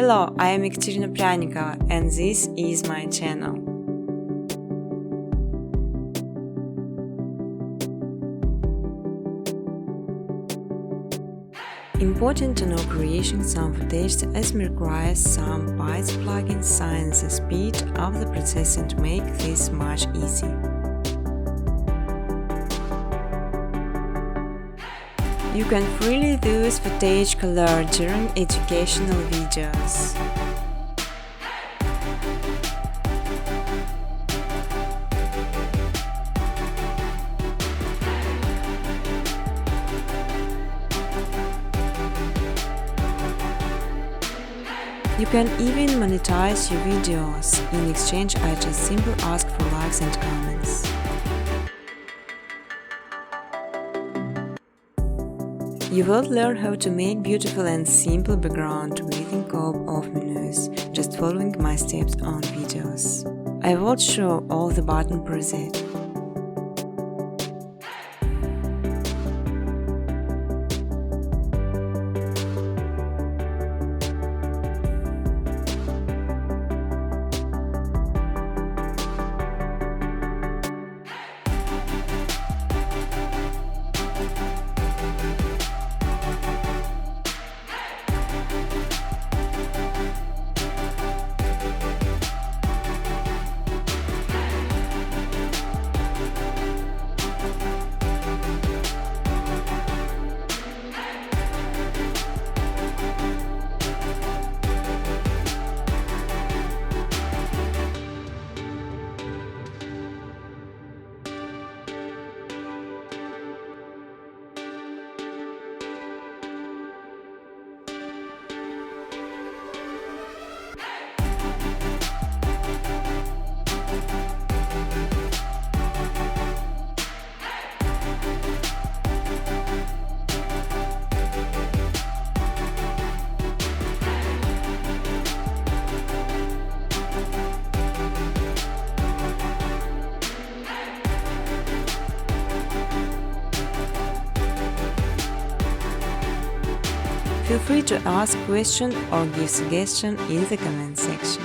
Hello, I am Ekaterina Pryanikova and this is my channel. Important to know creating some footage as requires some bytes plugins science the speed of the processing to make this much easier. You can freely use footage color during educational videos. You can even monetize your videos. In exchange, I just simply ask for likes and comments. You will learn how to make beautiful and simple background within scope of menus, just following my steps on videos. I will show all the button preset. Feel free to ask questions or give suggestions in the comment section.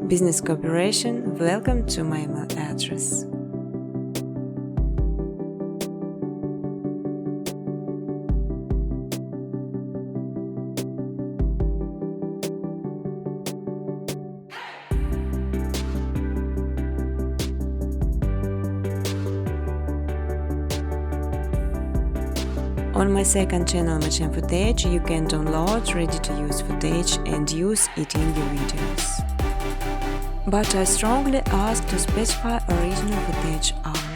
Business cooperation, welcome to my email address. On my second channel Machine Footage, you can download ready-to-use footage and use it in your videos. But I strongly ask to specify original footage only.